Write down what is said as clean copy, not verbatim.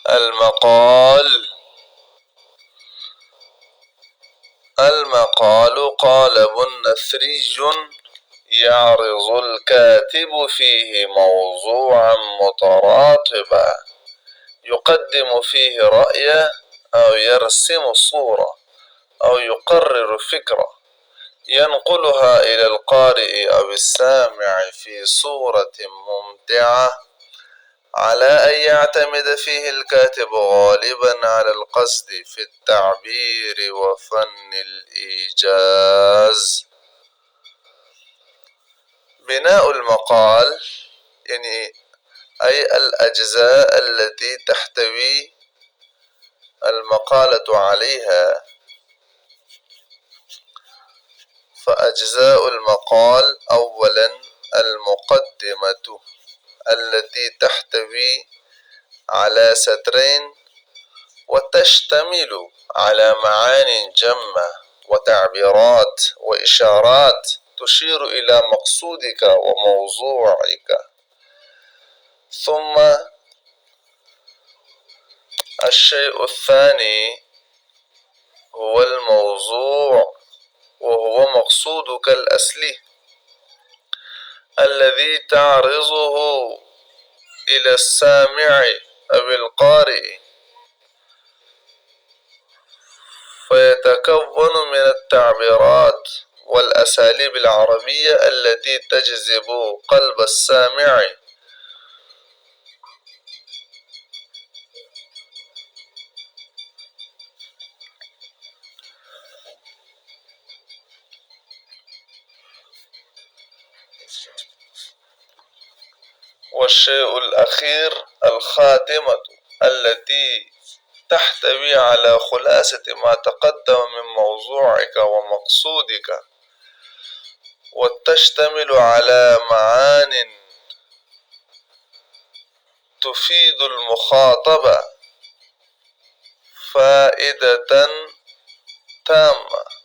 المقال قالب نثري يعرض الكاتب فيه موضوعا متراتبا يقدم فيه رأيه أو يرسم صورة أو يقرر فكرة ينقلها إلى القارئ أو السامع في صورة ممتعة على أن يعتمد فيه الكاتب غالبا على القصد في التعبير وفن الإيجاز. بناء المقال يعني أي الأجزاء التي تحتوي المقالة عليها. فأجزاء المقال: أولا المقدمة التي تحتوي على سطرين وتشتمل على معان جمة وتعبيرات وإشارات تشير إلى مقصودك وموضوعك. ثم الشيء الثاني هو الموضوع، وهو مقصودك الأصلي الذي تعرضه إلى السامع أو القارئ، فيتكون من التعبيرات والأساليب العربية التي تجذب قلب السامع. والشيء الأخير الخاتمة التي تحتوي على خلاصة ما تقدم من موضوعك ومقصودك، وتشتمل على معان تفيد المخاطب فائدة تامة.